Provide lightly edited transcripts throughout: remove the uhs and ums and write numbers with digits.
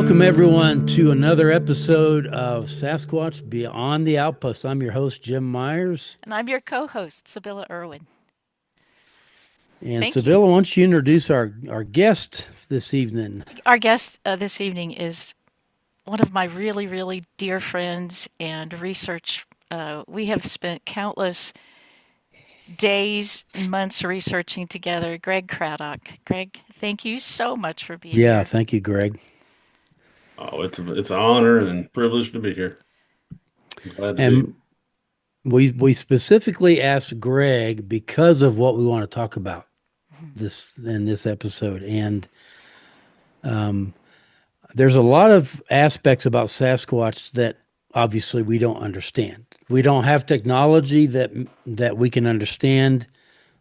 Welcome, everyone, to another episode of Sasquatch Beyond the Outpost. I'm your host, Jim Myers. And I'm your co host, Sibylla Irwin. And Thank you. Sibylla, why don't you introduce our guest this evening? Our guest this evening is one of my really, really dear friends and research. We have spent countless days and months researching together. Greg Craddock. Greg, thank you so much for being Yeah, here. thank you, Greg. Oh, it's an honor and privilege to be here. Glad to be. And we specifically asked Greg because of what we want to talk about this episode. And there's a lot of aspects about Sasquatch that obviously we don't understand. We don't have technology that we can understand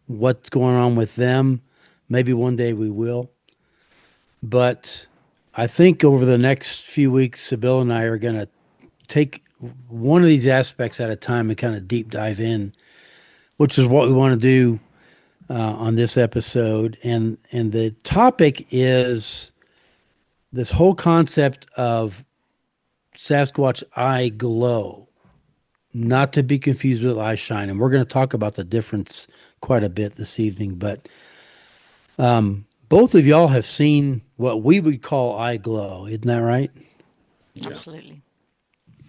what's going on with them. Maybe one day we will. But I think over the next few weeks, Sibyl and I are going to take one of these aspects at a time and kind of deep dive in, which is what we want to do on this episode. And the topic is this whole concept of Sasquatch eye glow, not to be confused with eye shine. And we're going to talk about the difference quite a bit this evening. But both of y'all have seen what we would call eye glow, isn't that right? Yeah. Absolutely.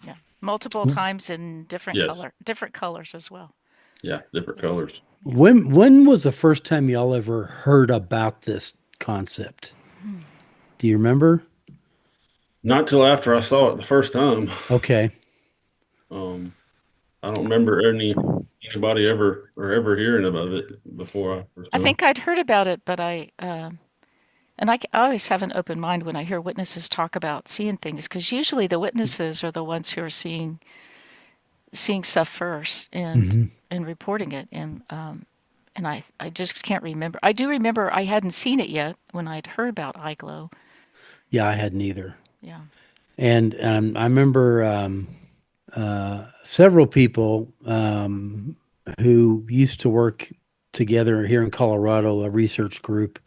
Yeah. Multiple times in Yes. different colors as well. Yeah, different colors. When was the first time y'all ever heard about this concept? Do you remember? Not till after I saw it the first time. Okay. I don't remember anybody ever hearing about it before I first I saw it. think I'd heard about it, but I always have an open mind when I hear witnesses talk about seeing things, because usually the witnesses are the ones who are seeing stuff first Mhm. and reporting it, and I just can't remember. I do remember I hadn't seen it yet when I'd heard about eye glow. Yeah, I hadn't either. Yeah. And I remember several people who used to work together here in Colorado, a research group,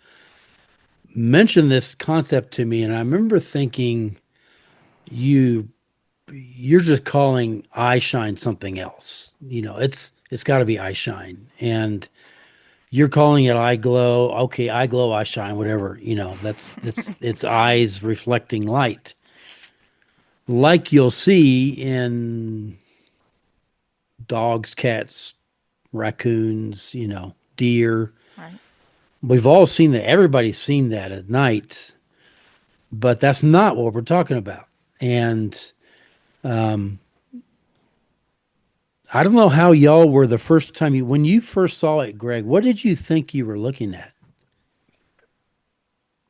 mentioned this concept to me, and I remember thinking, you're just calling eye shine something else. It's got to be eye shine, and you're calling it eye glow. Okay, eye glow, eye shine, whatever. That's it's eyes reflecting light, like you'll see in dogs, cats, raccoons, deer. Right. We've all seen that. Everybody's seen that at night, but that's not what we're talking about. And um, I don't know how y'all were the first time when you first saw it, Greg. What did you think you were looking at?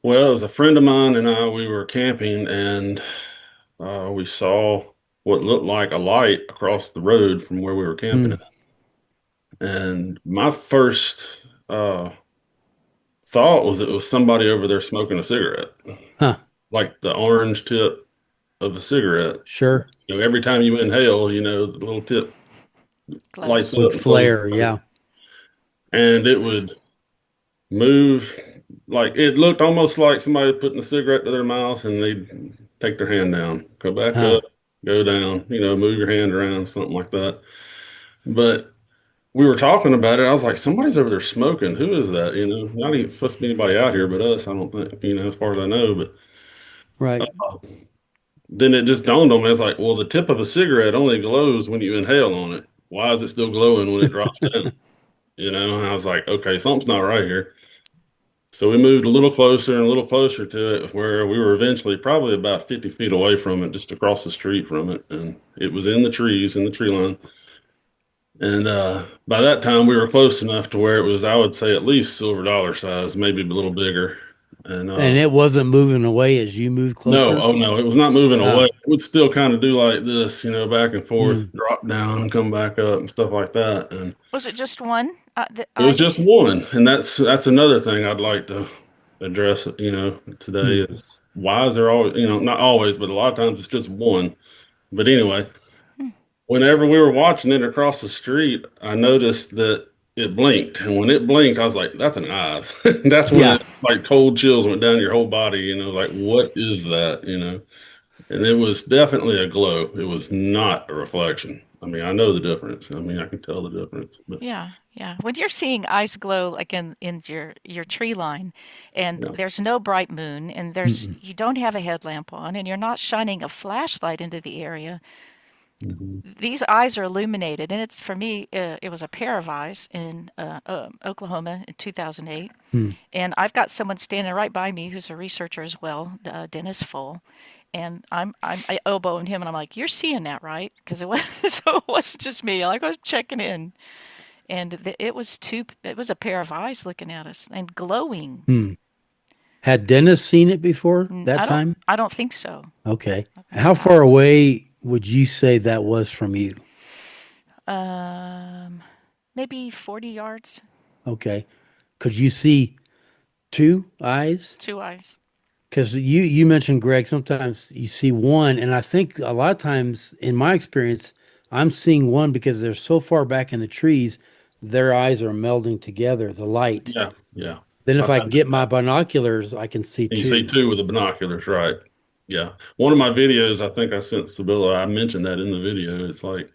Well, it was a friend of mine and I, we were camping and we saw what looked like a light across the road from where we were camping Hmm. at. And my first thought was it was somebody over there smoking a cigarette, Huh. like the orange tip of the cigarette. Sure. Every time you inhale, the little tip lights Glows. up Would and glows. flare. Yeah. And it would move like it looked almost like somebody putting a cigarette to their mouth and they'd take their hand down, go back Huh. up, go down, move your hand around, something like that. But we were talking about it. I was like, somebody's over there smoking. Who is that? Not even supposed to be anybody out here but us, I don't think, as far as I know. But Right. then it just dawned on me. I was like, well, the tip of a cigarette only glows when you inhale on it. Why is it still glowing when it drops down? And I was like, okay, something's not right here. So we moved a little closer and a little closer to it, where we were eventually probably about 50 feet away from it, just across the street from it. And it was in the trees, in the tree line. And by that time, we were close enough to where it was, I would say, at least silver dollar size, maybe a little bigger. And And it wasn't moving away as you moved no, closer. oh no, it was not moving away. Ah. It would still kind of do like this, back and forth, Hmm. drop down and come back up and stuff like that. And Was it just one? it was just one. And that's another thing I'd like to address, today Hmm. is why is there always, not always, but a lot of times it's just one. But anyway, whenever we were watching it across the street, I noticed that it blinked, and when it blinked, I was like, "That's an eye." That's when Yeah. it like cold chills went down your whole body. Like what is that? And it was definitely a glow. It was not a reflection. I mean, I know the difference. I mean, I can tell the difference. But Yeah, yeah. When you're seeing eyes glow like in your tree line and yeah, there's no bright moon and there's Mm-mm. you don't have a headlamp on and you're not shining a flashlight into the area, hmm these eyes are illuminated. And it's for me, it was a pair of eyes in Oklahoma in 2008. Hmm. And I've got someone standing right by me who's a researcher as well, Dennis Full. And I elbowing him and I'm like, "You're seeing that, right?" Because it was so it wasn't just me. Like I was checking in, and it was two. It was a pair of eyes looking at us and glowing. Hmm. Had Dennis seen it before that I don't. time? I don't think so. Okay. I have How to far ask him. away would you say that was from you? Um, Maybe 40 yards, Okay. Could you see two eyes? two eyes. Because you mentioned, Greg, sometimes you see one, and I think a lot of times, in my experience, I'm seeing one because they're so far back in the trees, their eyes are melding together, the light. yeah, yeah. Then if I've I had can get my that. binoculars, I can see And you see two. two with the binoculars, right? Yeah. One of my videos, I think I sent Sibylla. I mentioned that in the video. It's like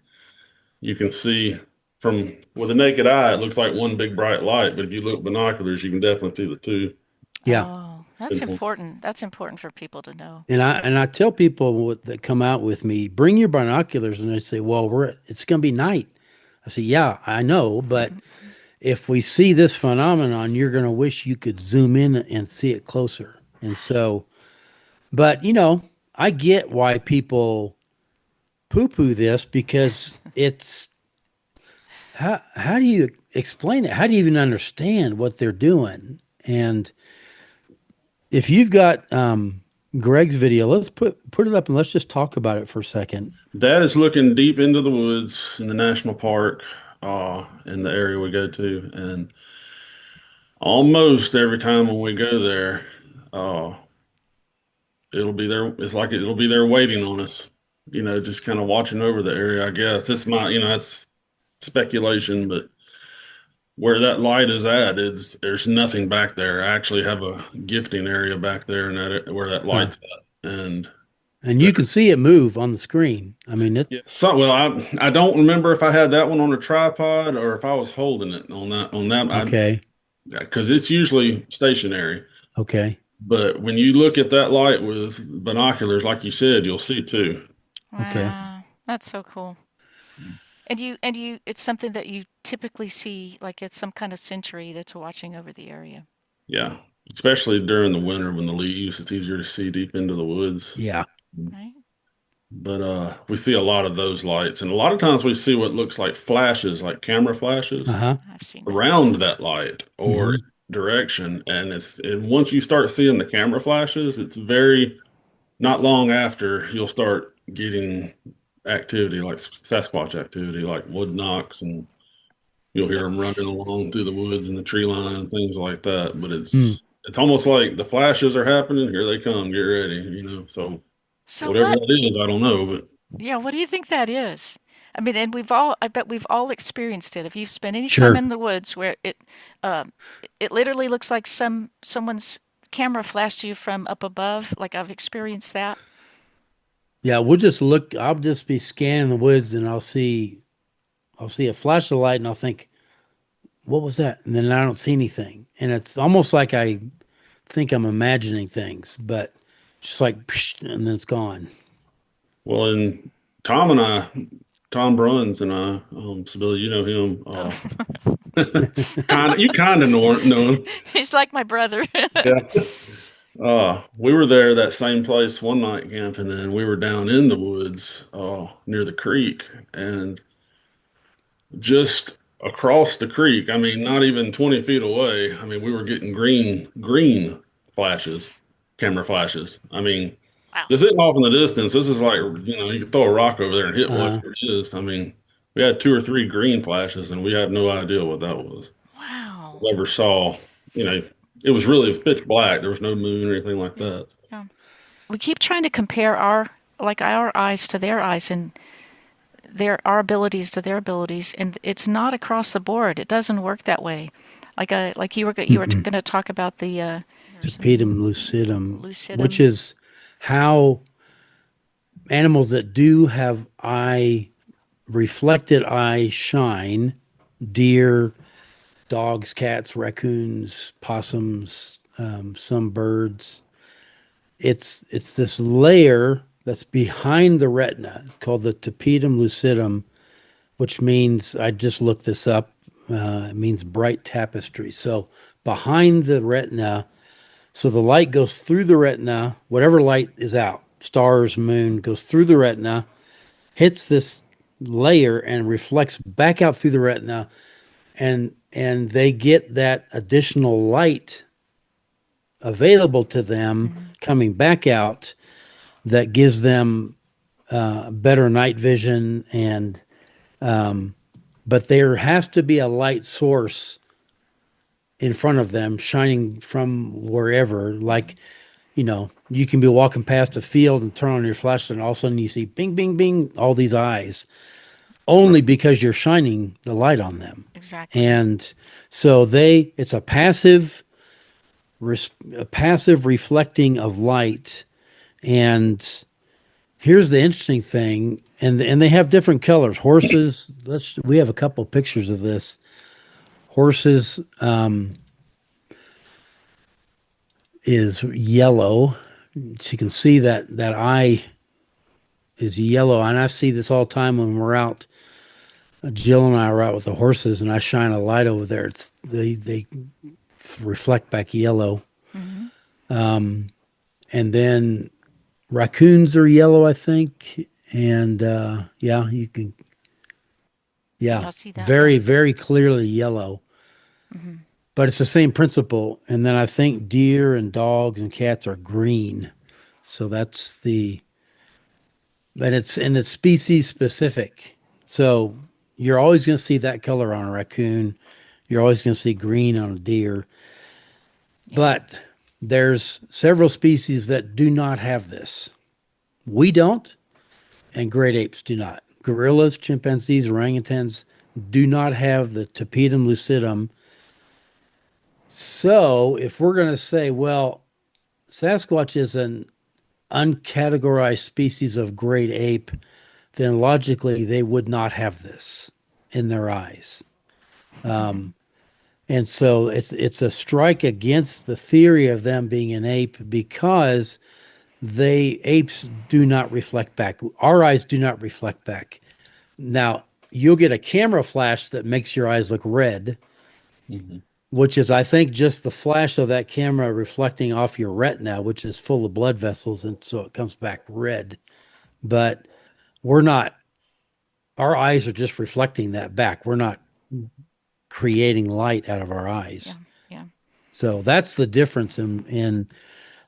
you can see from with the naked eye, it looks like one big bright light, but if you look binoculars, you can definitely see the two Yeah. Oh, that's pinpoint. important. That's important for people to know. And I tell people that come out with me, bring your binoculars, and they say, "Well, it's going to be night." I say, "Yeah, I know, but if we see this phenomenon, you're going to wish you could zoom in and see it closer." And so, but I get why people poo-poo this because it's how do you explain it? How do you even understand what they're doing? And if you've got Greg's video, let's put it up and let's just talk about it for a second. That is looking deep into the woods in the national park, in the area we go to, and almost every time when we go there, uh, it'll be there. It's like it'll be there waiting on us. Just kind of watching over the area. I guess it's my, that's speculation, but where that light is at, there's nothing back there. I actually have a gifting area back there, and where that Huh. light's at, and And there. you can see it move on the screen. I mean, Yeah. it's Well, I don't remember if I had that one on a tripod or if I was holding it on that. I okay. Because it's usually stationary. Okay. But when you look at that light with binoculars, like you said, you'll see two. Okay. Wow, that's so cool. And you, it's something that you typically see, like it's some kind of sentry that's watching over the area, Yeah, especially during the winter when the leaves, it's easier to see deep into the woods. Yeah. right? But we see a lot of those lights, and a lot of times we see what looks like flashes, like camera flashes, Uh-huh. I've seen that. around that light or Hmm. direction. And once you start seeing the camera flashes, it's very not long after you'll start getting activity like Sasquatch activity, like wood knocks, and you'll hear them running along through the woods and the tree line and things like that. But Hmm. it's almost like the flashes are happening. Here they come. Get ready. So So whatever what? that is, I don't know, but Yeah, what do you think that is? I mean, and I bet we've all experienced it. If you've spent any time Sure. in the woods where um, it literally looks like someone's camera flashed you from up above, like I've experienced that. Yeah, we'll just look. I'll just be scanning the woods and I'll see a flash of light and I'll think, what was that? And then I don't see anything. And it's almost like I think I'm imagining things, but just like psh, and then it's gone. well, and Tom and I, Tom Bruns and I, Sibylla, you know him. Oh, You kind of know him. he's like my brother. Yeah. We were there that same place one night camping, and we were down in the woods, near the creek, and just across the creek. I mean, not even 20 feet away. I mean, we were getting green flashes, camera flashes. I mean, Wow. just hitting off in the distance. This is like, you can throw a rock over there and hit Uh, whatever it is. I mean, we had two or three green flashes, and we had no idea what that was. Wow. Never saw, you know, it was pitch black. There was no moon or anything like Yeah. that. Yeah. We keep trying to compare our eyes to their eyes, and there are abilities to their abilities, and it's not across the board. It doesn't work that way. Like you were Mm-mm. going to talk about the Tapetum lucidum, which lucidum. is how animals that do have reflected eye shine, deer, dogs, cats, raccoons, possums, some birds. It's this layer that's behind the retina. It's called the tapetum lucidum, which means I just looked this up. It means bright tapestry. So behind the retina, so the light goes through the retina. Whatever light is out, stars, moon, goes through the retina, hits this layer and reflects back out through the retina, and they get that additional light available to them Hmm. coming back out that gives them better night vision. And but there has to be a light source in front of them shining from wherever, like, you can be walking past a field and turn on your flashlight and all of a sudden you see bing bing bing all these eyes, Right. only because you're shining the light on them. Exactly. And so it's a passive reflecting of light. And here's the interesting thing, and they have different colors. Horses, we have a couple pictures of this. Horses is yellow. So you can see that eye is yellow, and I see this all the time when we're out. Jill and I are out with the horses, and I shine a light over there. They reflect back yellow. Hmm. And then raccoons are yellow, I think. And yeah, you can, Can yeah, y'all see that? Yeah. very, very clearly yellow. Hmm. But it's the same principle. And then I think deer and dogs and cats are green. So but it's species specific. So you're always going to see that color on a raccoon. You're always going to see green on a deer. Yeah. But there's several species that do not have this. We don't, and great apes do not. Gorillas, chimpanzees, orangutans do not have the tapetum lucidum. So if we're going to say, well, Sasquatch is an uncategorized species of great ape, then logically they would not have this in their eyes. And so it's a strike against the theory of them being an ape, because apes do not reflect back. Our eyes do not reflect back. Now, you'll get a camera flash that makes your eyes look red, Mhm. which is, I think, just the flash of that camera reflecting off your retina, which is full of blood vessels, and so it comes back red. But we're not, our eyes are just reflecting that back. We're not creating light out of our Yeah. eyes. Yeah. So that's the difference in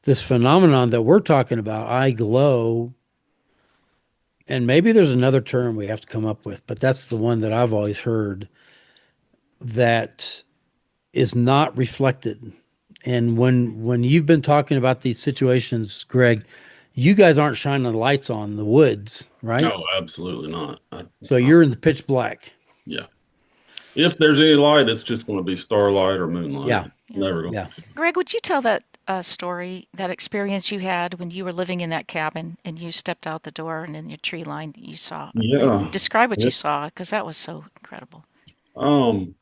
this phenomenon that we're talking about, eye glow. And maybe there's another term we have to come up with, but that's the one that I've always heard, that is not reflected. And when you've been talking about these situations, Greg, you guys aren't shining the lights on the woods, right? No, absolutely not. So you're in the pitch black. Yeah. If there's any light, it's just going to be starlight or moonlight. Yeah, It's Yeah. never going yeah. to. Greg, would you tell that story, that experience you had when you were living in that cabin and you stepped out the door and in your tree line you saw? Yeah. Describe what Yeah. you saw, because that was so incredible. Um,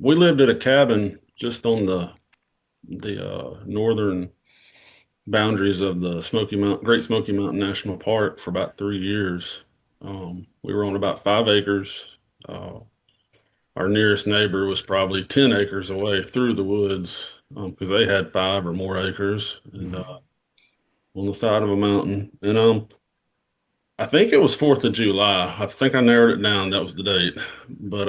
we lived at a cabin just on the northern boundaries of the Great Smoky Mountain National Park for about 3 years. We were on about 5 acres. Uh, our nearest neighbor was probably 10 acres away through the woods, because they had 5 or more acres, and on the side of a mountain. And I think it was 4th of July. I think I narrowed it down. That was the date. But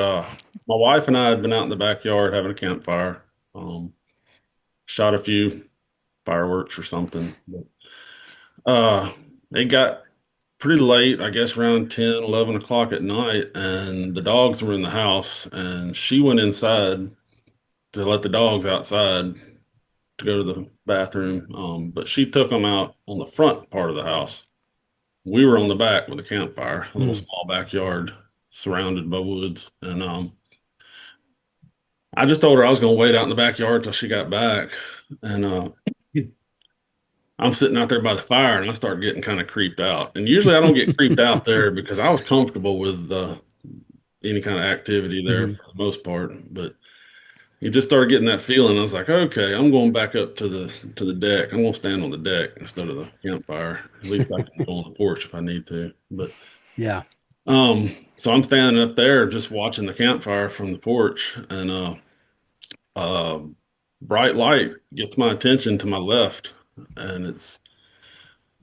my wife and I had been out in the backyard having a campfire. Shot a few fireworks or something. But it got pretty late, I guess around 10, 11 o'clock at night, and the dogs were in the house, and she went inside to let the dogs outside to go to the bathroom. But she took them out on the front part of the house. we were on the back with a campfire, a little Hmm. small backyard surrounded by woods. And I just told her I was going to wait out in the backyard till she got back. And I'm sitting out there by the fire and I start getting kind of creeped out. And usually I don't get creeped out there because I was comfortable with any kind of activity there Hmm. for the most part. But you just started getting that feeling. I was like, okay, I'm going back up to the deck. I'm going to stand on the deck instead of the campfire. At least I can go on the porch if I need to. But Yeah. so I'm standing up there just watching the campfire from the porch, and uh, bright light gets my attention to my left, and it's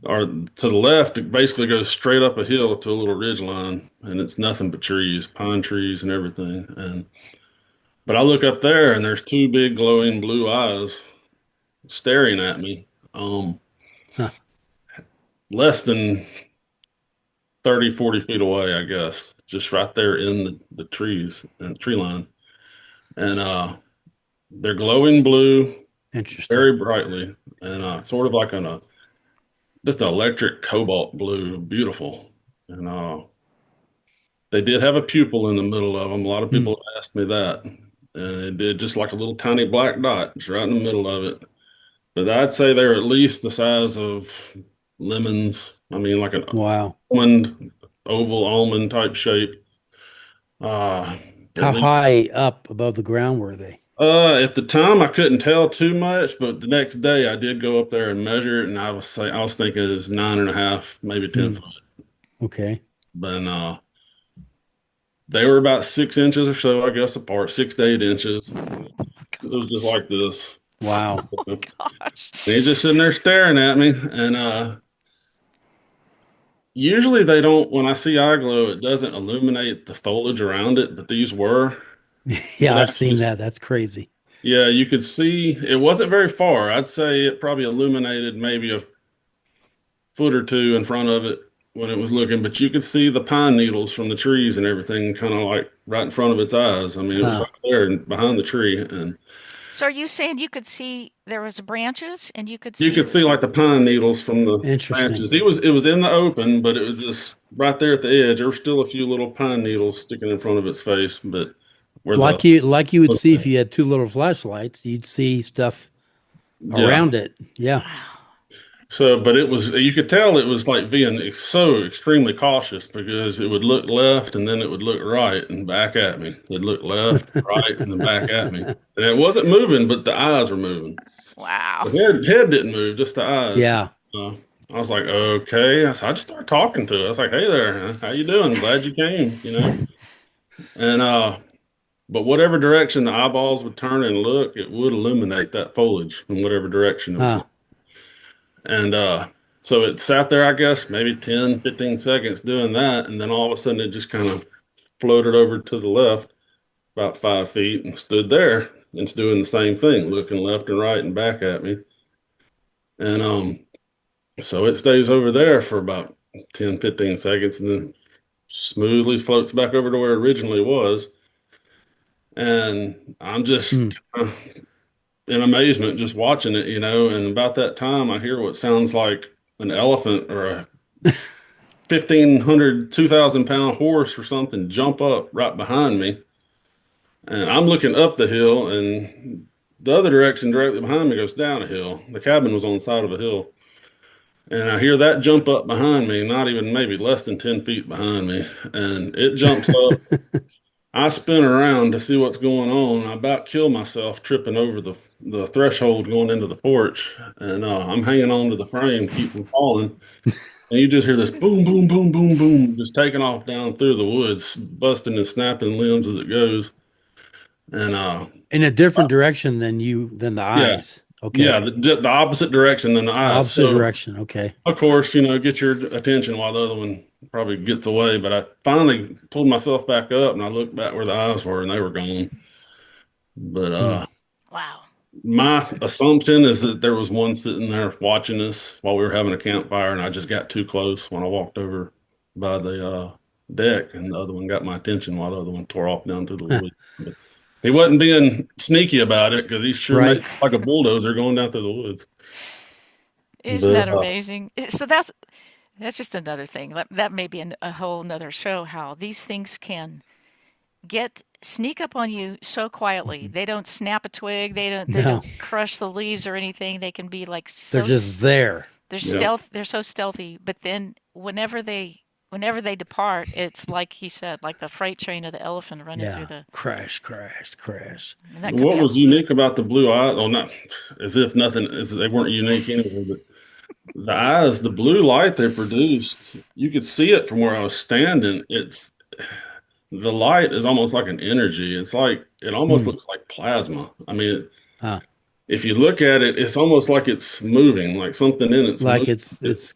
or to the left. It basically goes straight up a hill to a little ridge line, and it's nothing but trees, pine trees, and everything. And but I look up there, and there's two big glowing blue eyes staring at me, um, Huh. less than 30, 40 feet away, I guess, just right there in the trees and tree line. And they're glowing blue, Interesting. very brightly, and sort of like just an electric cobalt blue, beautiful. And they did have a pupil in the middle of them. A lot of Hmm. people have asked me that. And it did just like a little tiny black dot, just right in the middle of it. But I'd say they're at least the size of lemons. I mean, like an Wow. almond, oval almond type shape. Uh, at How least high up above the ground were they? at the time I couldn't tell too much, but the next day I did go up there and measure it, and I was thinking it was 9.5, maybe 10 Hmm. foot. Okay. But they were about 6 inches or so, I guess, apart, 6 to 8 inches. It was just Gosh. like this. Wow. Oh my And he's gosh. just sitting there staring at me, and usually they don't. When I see eye glow, it doesn't illuminate the foliage around it, but these were. Yeah, It I've seen actually, that. That's crazy. yeah, you could see it wasn't very far. I'd say it probably illuminated maybe a foot or two in front of it when it was looking, but you could see the pine needles from the trees and everything kind of like right in front of its eyes. I mean, it was Huh. right there and behind the tree, and So are you saying you could see there was branches and you could you see could see like the pine needles from the Interesting. branches. It was in the open, but it was just right there at the edge. There were still a few little pine needles sticking in front of its face, but where the Like you would see if you had two little flashlights, you'd see stuff yeah. around it. Yeah. So, but it was, you could tell it was like being so extremely cautious because it would look left and then it would look right and back at me. It'd look left, right, and then back at me. And it wasn't moving, but the eyes were moving. wow. The head didn't move, just the eyes. Yeah. Uh, I was like, okay. I just started talking to it. I was like, hey there, how you doing? Glad you came. And but whatever direction the eyeballs would turn and look, it would illuminate that foliage from whatever direction it was. Huh. And so it sat there, I guess, maybe 10, 15 seconds doing that. And then all of a sudden it just kind of floated over to the left about 5 feet and stood there and it's doing the same thing, looking left and right and back at me. And so it stays over there for about 10, 15 seconds and then smoothly floats back over to where it originally was. And I'm Hmm. just in amazement just watching it. And about that time I hear what sounds like an elephant or a 1,500, 2,000 pound horse or something jump up right behind me. And I'm looking up the hill, and the other direction directly behind me goes down a hill. The cabin was on the side of a hill. And I hear that jump up behind me, not even maybe less than 10 feet behind me. And it jumps up. I spin around to see what's going on. I about kill myself tripping over the threshold going into the porch. And I'm hanging on to the frame, keep from falling. And you just hear this boom, boom, boom, boom, boom, just taking off down through the woods, busting and snapping limbs as it goes. And In a different direction than the yeah, eyes. yeah, Okay. the opposite direction than the eyes. Opposite So direction. Okay. of course, get your attention while the other one probably gets away. But I finally pulled myself back up and I looked back where the eyes were and they were gone. But Hmm. Wow. my assumption is that there was one sitting there watching us while we were having a campfire, and I just got too close when I walked over by the deck, and the other one got my attention while the other one tore off down through the woods. But he wasn't being sneaky about it because he sure Right. made like a bulldozer going down through the woods. Isn't But that amazing? So That's just another thing. That may be a whole nother show, how these things can sneak up on you so quietly. Mhm. They don't snap a twig, they No, don't crush the leaves or anything. They can be like they're just there. Yeah. they're so stealthy, but then whenever they depart, it's like he said, like the freight train of the elephant running through Yeah. the Crash, crash, crash. and that could What be a was unique about the blue eyes? Well, not as if nothing, as they weren't unique anyway, but the eyes, the blue light they produced, you could see it from where I was standing. The light is almost like an energy. It's like it almost Hmm. looks like plasma. I mean, Huh. if you look at it, it's almost like it's moving, like something in it's Like moving. it's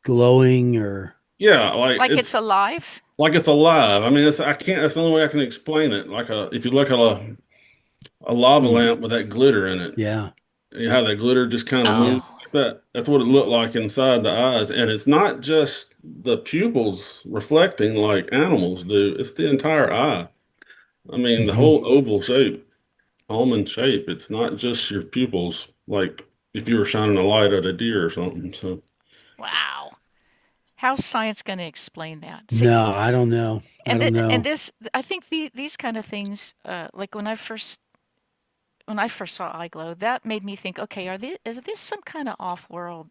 glowing or Yeah, like like it's alive. it's alive. I mean, it's I can't. That's the only way I can explain it. Like if you look at a lava hmm. lamp with that glitter in it, Yeah. you have that glitter just kind of Yeah. moves Oh, like that. That's what it looked like inside the eyes, and it's not just the pupils reflecting like animals do. It's the entire eye. I mean, the Hmm. whole oval shape, almond shape. It's not just your pupils, like if you were shining a light at a deer or something. So wow. How's science going to explain that? See, No, I don't know. I don't and know. this, I think these kind of things, like when I first saw eye glow, that made me think, okay, is this some kind of off world?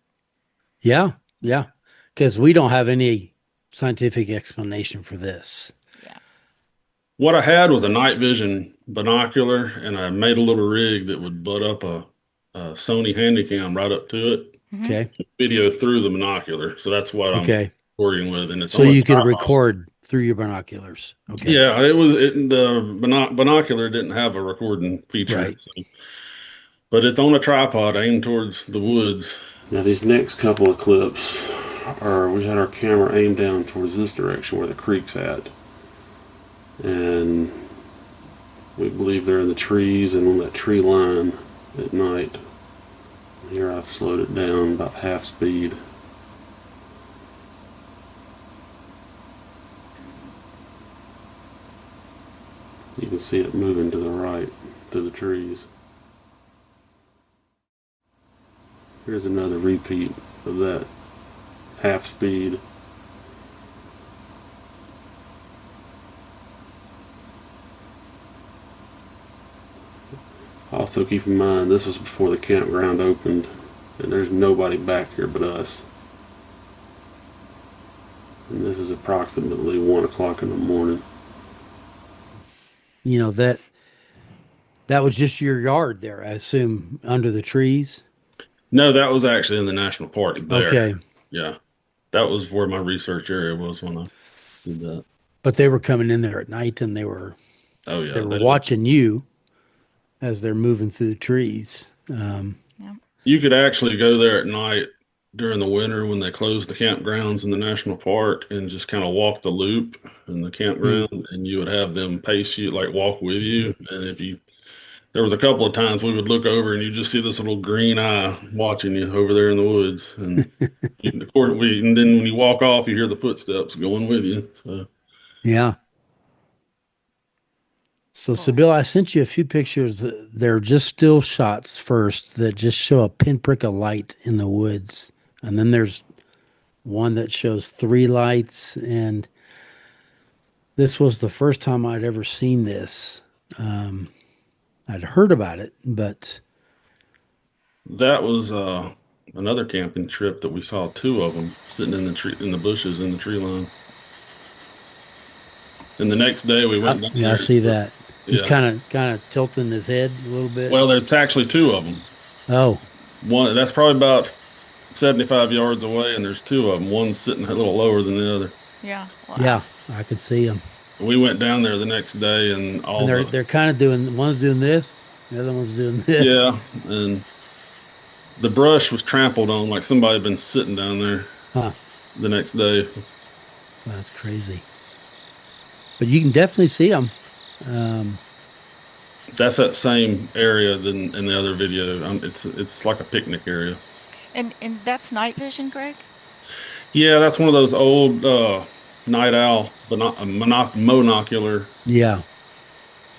Yeah. Yeah. Because we don't have any scientific explanation for this. Yeah. what I had was a night vision binocular, and I made a little rig that would butt up a Sony Handycam right up to it, Hmm. Okay. video through the binocular. So that's what I'm Okay. recording with, and it's So on a you can tripod. record through your binoculars. Okay. Yeah, the binocular didn't have a recording feature, Right. but it's on a tripod aimed towards the woods. Now these next couple of clips we had our camera aimed down towards this direction where the creek's at, and we believe they're in the trees and on that tree line at night. Here I've slowed it down about half speed. You can see it moving to the right, to the trees. Here's another repeat of that half speed. Also keep in mind this was before the campground opened, and there's nobody back here but us. And this is approximately 1 o'clock in the morning. You know that was just your yard there, I assume, under the trees. No, that was actually in the national park there. Okay. Yeah, that was where my research area was when I did that. But they were coming in there at night and Oh they yeah, were watching you as they're moving through the trees. Yeah. you could actually go there at night during the winter when they closed the campgrounds in the national park and just kind of walk the loop in the Hmm. campground, and you would have them pace you, like walk with you. And there was a couple of times we would look over and you just see this little green eye watching you over there in the woods. And of course, and then when you walk off, you hear the footsteps going with you. So Yeah. So, Boy. Sibyl, I sent you a few pictures. They're just still shots first that just show a pinprick of light in the woods. And then there's one that shows three lights. And this was the first time I'd ever seen this. Um, I'd heard about it, but that was another camping trip that we saw two of them sitting in the tree, in the bushes in the tree line. And the next day we went down yeah, I there. see that. He's Yeah. kind of tilting his head a little bit. Well, there's actually two of them. Oh, One that's probably about 75 yards away, and there's two of them. One's sitting a little lower than the other. Yeah. yeah, Wow. I could see him. We went down there the next day, and And all they're kind of doing one's doing this, the other one's doing this. yeah, and the brush was trampled on, like somebody had been sitting down there Huh, the next day. that's crazy. But you can definitely see them. Um, That's that same area than in the other video. It's like a picnic area. And that's night vision, Greg? Yeah, that's one of those old night owl, but not monocular yeah,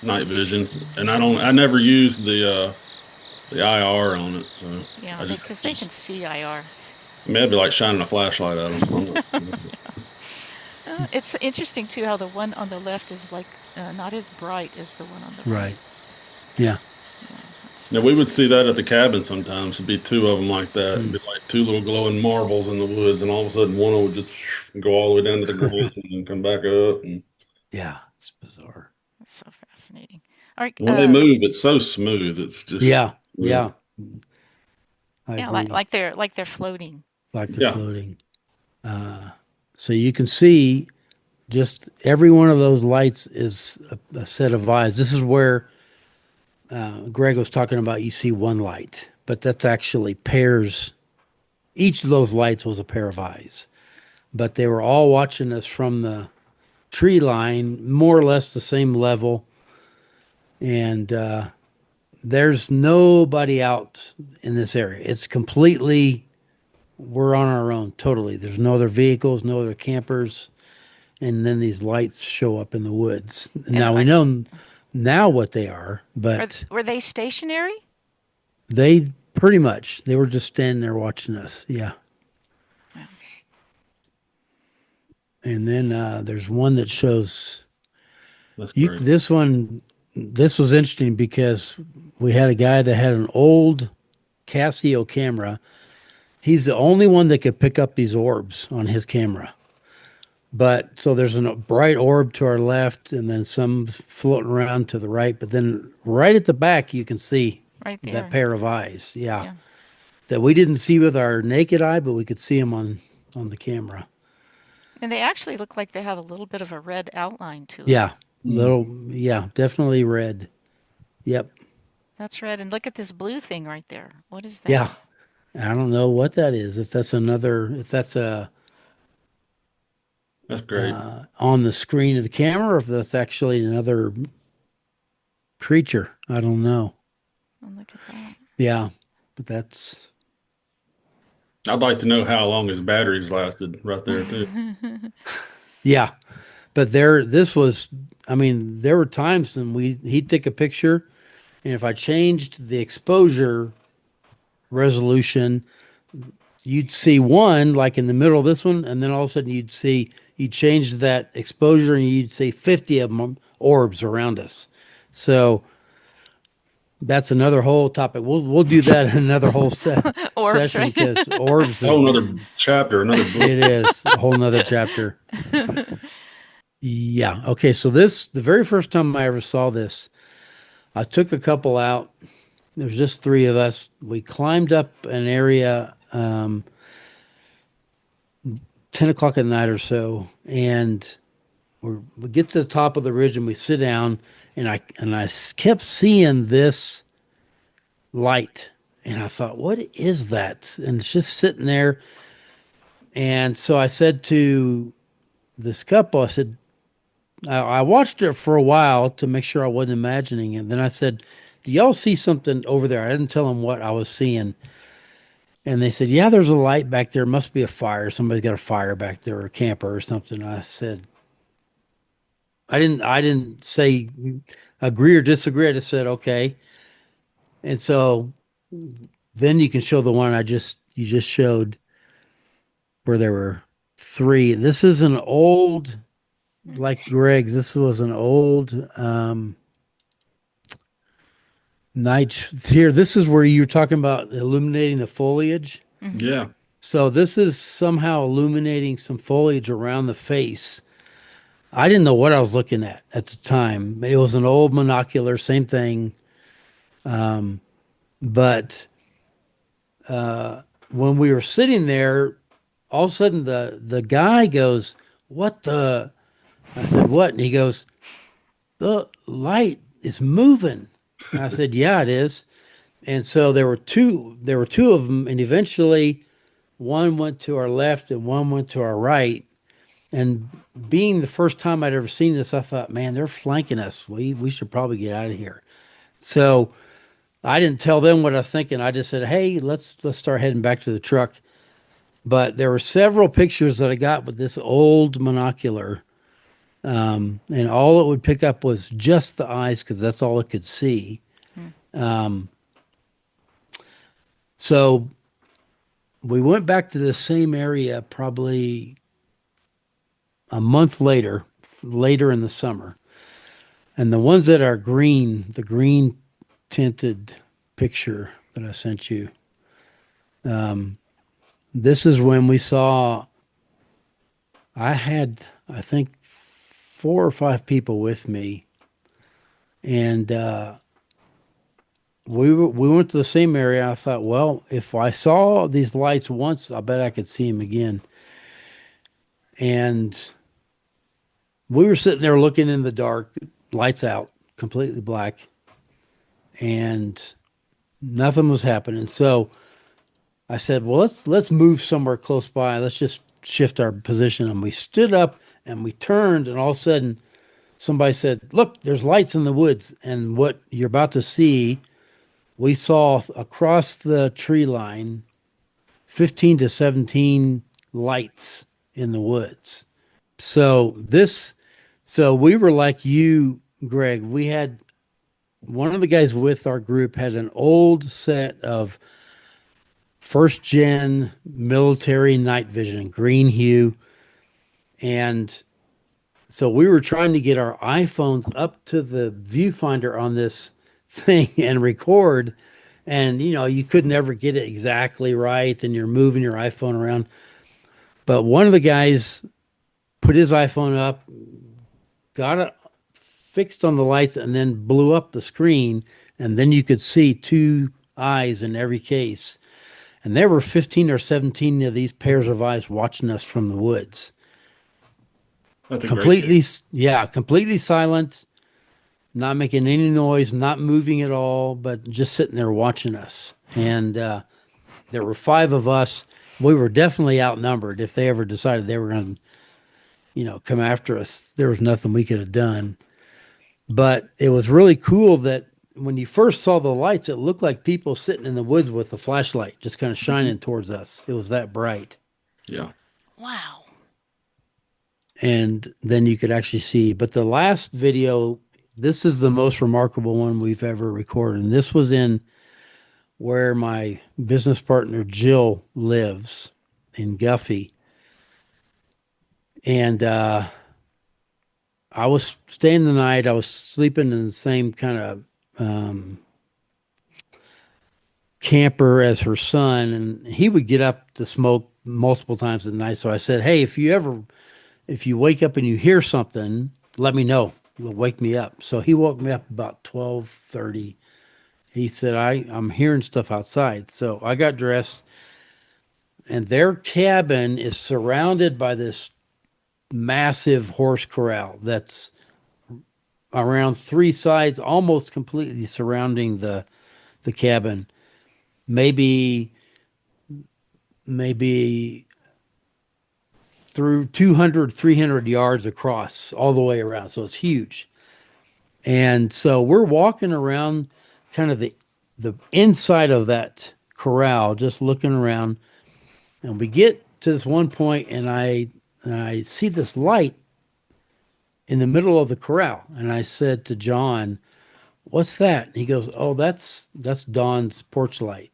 night visions. And I never used the IR on it, so Yeah, I because they can just see IR. Maybe it'd be like shining a flashlight at them. Something. It's interesting too how the one on the left is like not as bright as the one on the right. Right. Yeah. Yeah, that's Yeah, we would fascinating. see that at the cabin sometimes. It'd be two of them like that. It'd Mm. be like two little glowing marbles in the woods, and all of a sudden one would just go all the way down to the ground and then come back up. And Yeah. It's bizarre. That's so fascinating. All right, when they move, it's so smooth. It's just, Yeah. yeah, Yeah. I yeah, agree. like they're floating. Like the yeah, floating. So you can see just every one of those lights is a set of eyes. This is where Greg was talking about. You see one light, but that's actually pairs. Each of those lights was a pair of eyes, but they were all watching us from the tree line, more or less the same level. And there's nobody out in this area. It's completely, we're on our own totally. There's no other vehicles, no other campers. And then these lights show up in the woods. And Now we know now what they are, but were they stationary? they pretty much, they were just standing there watching us. Yeah. Wow. And then there's one that shows that's you. great. This one, this was interesting because we had a guy that had an old Casio camera. He's the only one that could pick up these orbs on his camera. But so there's a bright orb to our left and then some floating around to the right. But then right at the back, you can see Right that there. pair of eyes. Yeah. Yeah. That we didn't see with our naked eye, but we could see them on the camera. And they actually look like they have a little bit of a red outline to them. Yeah. Little, yeah, definitely red. Yep. That's red. And look at this blue thing right there. What is Yeah. that? I don't know what that is. If that's another, if that's a That's great. on the screen of the camera, or if that's actually another creature. I don't know. Oh, look at that. Yeah, but that's I'd like to know how long his batteries lasted right there too. yeah. But there, this was. I mean, there were times when he'd take a picture, and if I changed the exposure resolution, you'd see one like in the middle of this one, and then all of a sudden you'd change that exposure, and you'd see 50 of them orbs around us. So that's another whole topic. We'll do that in another whole Orbs, session right? because orbs. A whole another chapter, another book. It is a whole nother chapter. Yeah. Okay. So the very first time I ever saw this, I took a couple out. There was just three of us. We climbed up an area, 10 o'clock at night or so, and we get to the top of the ridge and we sit down, and I kept seeing this light, and I thought, what is that? And it's just sitting there. And so I said to this couple, I said, I watched it for a while to make sure I wasn't imagining it. And then I said, do y'all see something over there? I didn't tell them what I was seeing. And they said, yeah, there's a light back there. Must be a fire. Somebody's got a fire back there, or a camper or something. I said, I didn't say agree or disagree. I just said, okay. And so then you can show the one you just showed where there were three. This is an old, like Greg's, this was an old night here. This is where you were talking about illuminating the foliage. Yeah. So this is somehow illuminating some foliage around the face. I didn't know what I was looking at the time. It was an old monocular, same thing. But when we were sitting there, all of a sudden the guy goes, "What the?" I said, "What?" And he goes, "The light is moving." And I said, "Yeah, it is." And so there were two. There were two of them, and eventually, one went to our left and one went to our right. And being the first time I'd ever seen this, I thought, "Man, they're flanking us. We should probably get out of here." So I didn't tell them what I was thinking. I just said, "Hey, let's start heading back to the truck." But there were several pictures that I got with this old monocular, and all it would pick up was just the eyes because that's all it could see. So we went back to the same area probably a month later, later in the summer. And the ones that are green, the green tinted picture that I sent you, this is when we saw, I had, I think, 4 or 5 people with me. And we went to the same area. I thought, well, if I saw these lights once, I bet I could see them again. And we were sitting there looking in the dark, lights out, completely black, and nothing was happening. So I said, well, let's move somewhere close by. Let's just shift our position. And we stood up and we turned, and all of a sudden somebody said, look, there's lights in the woods. And what you're about to see, we saw across the tree line 15 to 17 lights in the woods. So we were like you, Greg. We had one of the guys with our group had an old set of first gen military night vision, green hue. And so we were trying to get our iPhones up to the viewfinder on this thing and record. And, you could never get it exactly right. And you're moving your iPhone around. But one of the guys put his iPhone up, got it fixed on the lights, and then blew up the screen. And then you could see 2 eyes in every case. And there were 15 or 17 of these pairs of eyes watching us from the woods. That's a Completely, great. completely silent, not making any noise, not moving at all, but just sitting there watching us. And there were 5 of us. We were definitely outnumbered. If they ever decided they were going to, come after us, there was nothing we could have done. But it was really cool that when you first saw the lights, it looked like people sitting in the woods with a flashlight just kind of shining towards us. It was that bright. Yeah. Wow. And then you could actually see. But the last video, this is the most remarkable one we've ever recorded. And this was in where my business partner Jill lives in Guffey. And I was staying the night. I was sleeping in the same kind of camper as her son, and he would get up to smoke multiple times at night. So I said, "Hey, if you wake up and you hear something, let me know. It'll wake me up." So he woke me up about 12:30. He said, I'm hearing stuff outside." So I got dressed, and their cabin is surrounded by this massive horse corral that's around 3 sides, almost completely surrounding the cabin. Maybe through 200, 300 yards across all the way around. So it's huge. And so we're walking around kind of the inside of that corral, just looking around. And we get to this one point, and I see this light in the middle of the corral. And I said to John, "What's that?" And he goes, "Oh, that's Dawn's porch light."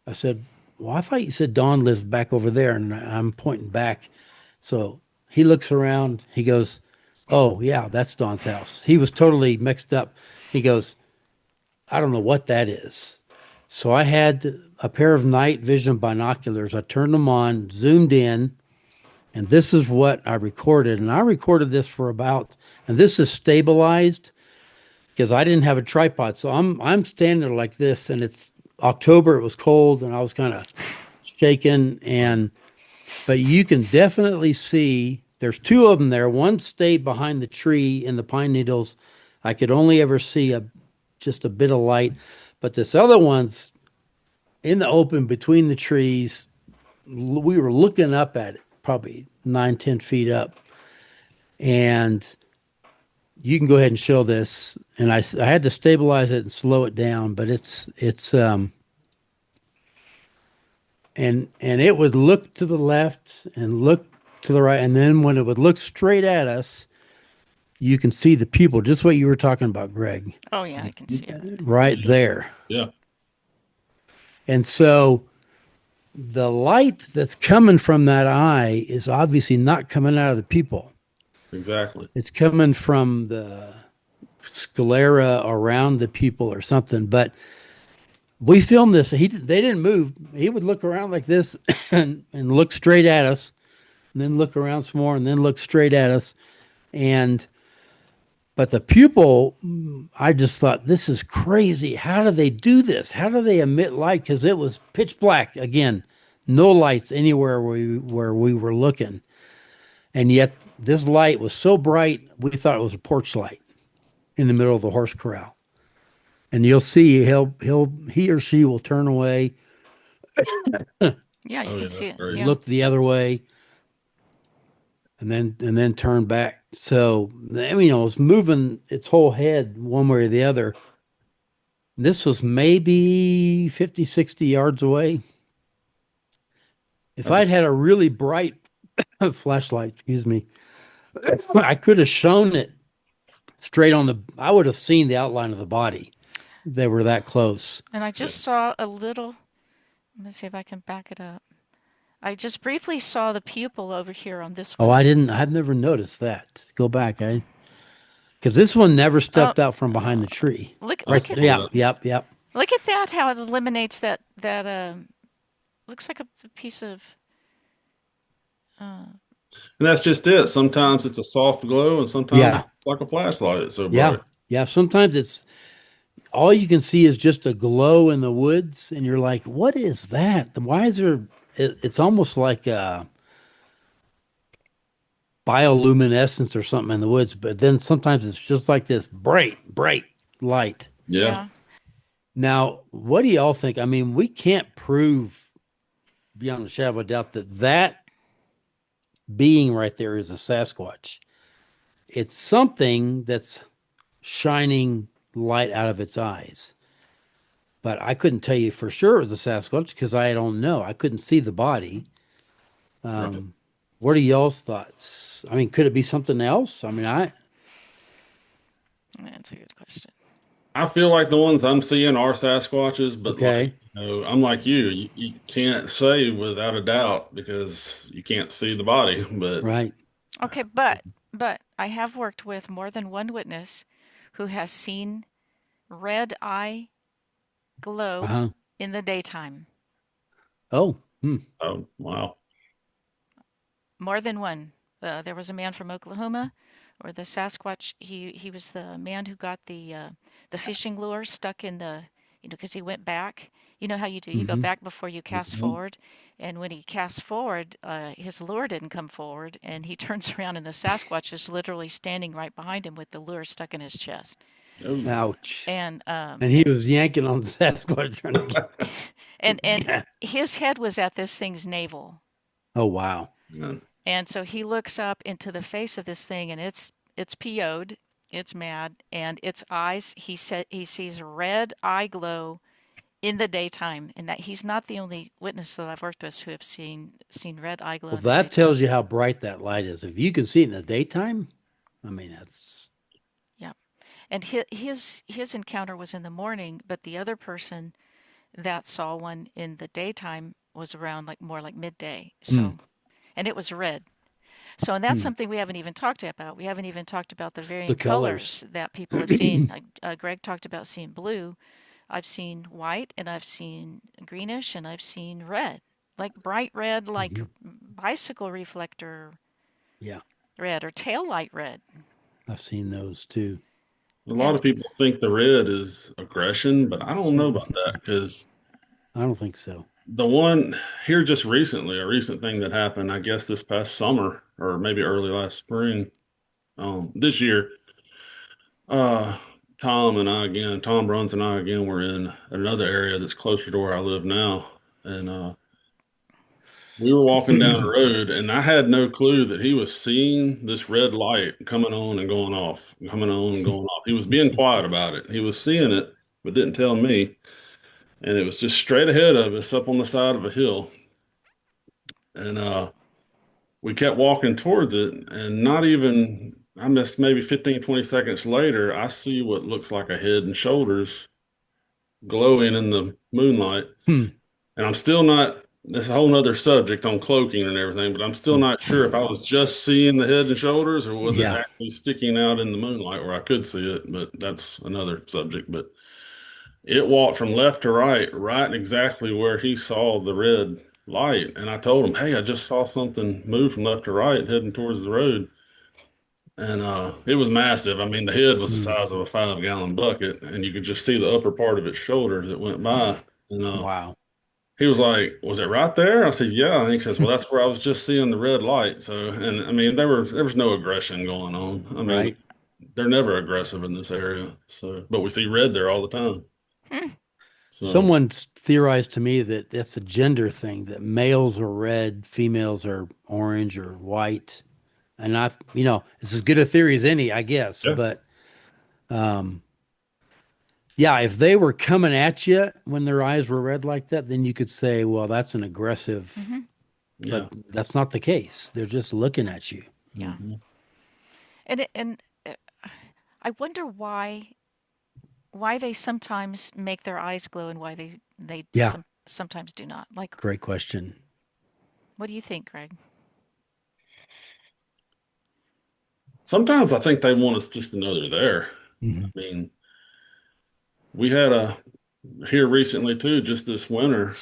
I said, "Well, I thought you said Dawn lives back over there." And I'm pointing back. So he looks around. He goes, "Oh, yeah, that's Dawn's house." He was totally mixed up. He goes, "I don't know what that is." So I had a pair of night vision binoculars. I turned them on, zoomed in, and this is what I recorded. And I recorded this for about, and this is stabilized because I didn't have a tripod. So I'm standing there like this, and it's October. It was cold, and I was kind of shaking. But you can definitely see there's 2 of them there. One stayed behind the tree in the pine needles. I could only ever see just a bit of light. But this other one's in the open between the trees. We were looking up at it, probably 9, 10 feet up. And you can go ahead and show this. And I had to stabilize it and slow it down, but it's and it would look to the left and look to the right. And then when it would look straight at us, you can see the people, just what you were talking about, Greg, Oh, yeah, I can see it. right there. Yeah. And so the light that's coming from that eye is obviously not coming out of the people. Exactly. It's coming from the sclera around the people or something. But we filmed this. They didn't move. He would look around like this and look straight at us, and then look around some more, and then look straight at us. And but the pupil, I just thought this is crazy. How do they do this? How do they emit light? Because it was pitch black again, no lights anywhere where we were looking, and yet this light was so bright we thought it was a porch light in the middle of the horse corral. And you'll see he or she will turn away, Yeah, you Oh can yeah, see that's it. great. Yeah. look the other way, and then turn back. So I mean, it was moving its whole head one way or the other. This was maybe 50, 60 yards away. If That's a, I'd had a really bright flashlight, excuse me, I could have shown it straight on I would have seen the outline of the body. They were that close. And I yeah. just saw a little, let me see if I can back it up. I just briefly saw the pupil over here on this Oh, one. I've never noticed that. Go back, because this one never Oh, stepped out from behind the tree. look, I Right. look at, saw Yeah. that. Yep. Yep. look at that, how it eliminates looks like a piece of, And that's just it. Sometimes it's a soft glow, and sometimes Yeah. it's like a flashlight. It's so Yeah. bright. Yeah. Sometimes it's all you can see is just a glow in the woods, and you're like, "What is that? Why is there?" It's almost like bioluminescence or something in the woods, but then sometimes it's just like this bright light. Yeah. yeah. Now, what do y'all think? I mean, we can't prove beyond a shadow of a doubt that being right there is a Sasquatch. It's something that's shining light out of its eyes. But I couldn't tell you for sure it was a Sasquatch because I don't know. I couldn't see the body. Right. What are y'all's thoughts? I mean, could it be something else? I mean, That's a good question. I feel like the ones I'm seeing are Sasquatches, but like, okay, I'm like you. You can't say without a doubt because you can't see the body. But right. Okay, but I have worked with more than one witness who has seen red eye glow Uh-huh. in the daytime. Oh, oh wow, More than one. There was a man from Oklahoma, or the Sasquatch. He was the man who got the fishing lure stuck in the, because he went back. You know how you do. You go mm-hmm. back before you cast Mhm. forward, and when he casts forward, his lure didn't come forward, and he turns around, and the Sasquatch is literally standing right behind him with the lure stuck in his chest. Oh, Ouch. And And he was yanking on the Sasquatch trying to and get. his head was at this thing's navel. Oh, wow. man. And so he looks up into the face of this thing, and it's PO'd, it's mad, and its eyes. He sees red eye glow in the daytime, and that he's not the only witness that I've worked with who have seen red eye glow Well, in the that daytime. tells you how bright that light is. If you can see it in the daytime, I mean, that's Yeah, and his encounter was in the morning, but the other person that saw one in the daytime was around like more like midday. hmm, So, and it was red. So, and that's hmm, something we haven't even talked about. We haven't even talked about the the varying colors. colors that people have seen. Like Greg talked about seeing blue. I've seen white, and I've seen greenish, and I've seen red, like bright red, like Hmm. bicycle reflector Yeah, red or tail light red. I've seen those too. A lot And of people think the red is aggression, but I don't know about Mm, that because I don't think so. the one here just recently, a recent thing that happened, I guess this past summer or maybe early last spring, this year, uh, Tom Bruns and I again were in another area that's closer to where I live now, and we were walking down the road, and I had no clue that he was seeing this red light coming on and going off, coming on and going off. He was being quiet about it. He was seeing it, but didn't tell me. And it was just straight ahead of us up on the side of a hill. And we kept walking towards it, and not even, I missed maybe 15, 20 seconds later, I see what looks like a head and shoulders glowing in the moonlight. Hmm. And I'm still not. this is a whole nother subject on cloaking and everything, but I'm still not sure if I was just seeing the head and shoulders or was it Yeah. actually sticking out in the moonlight where I could see it, but that's another subject. But it walked from left to right, right exactly where he saw the red light. And I told him, hey, I just saw something move from left to right heading towards the road. And it was massive. I mean, the head was the Mm. size of a 5 gallon bucket, and you could just see the upper part of its shoulder that went by. And Wow. he was like, "Was it right there?" I said, "Yeah." And he says, "Well, that's where I was just seeing the red light." So, and I mean, there was no aggression going on. I mean, Right. they're never aggressive in this area. So, but we see red there all the time. Hmm. So, Someone's theorized to me that that's a gender thing, that males are red, females are orange or white. And it's as good a theory as any, I guess. yeah, But um, yeah, if they were coming at you when their eyes were red like that, then you could say, well, that's an aggressive, Hmm. but yeah. that's not the case. They're just looking at you. Yeah. Mhm. And I wonder why they sometimes make their eyes glow and why they Yeah, sometimes do not. Like, great question. what do you think, Greg? Sometimes I think they want us just to know they're there. I Mhm. mean, we had a here recently too, just this winter.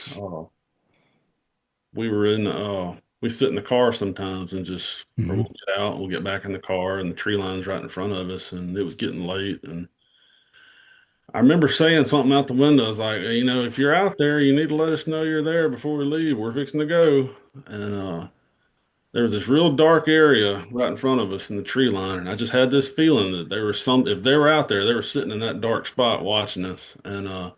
We were in we sit in the car sometimes and just or we'll Mhm. get out and we'll get back in the car and the tree line's right in front of us and it was getting late and I remember saying something out the window. I was like, if you're out there, you need to let us know you're there before we leave. We're fixing to go. And there was this real dark area right in front of us in the tree line. And I just had this feeling that there was if they were out there, they were sitting in that dark spot watching us. And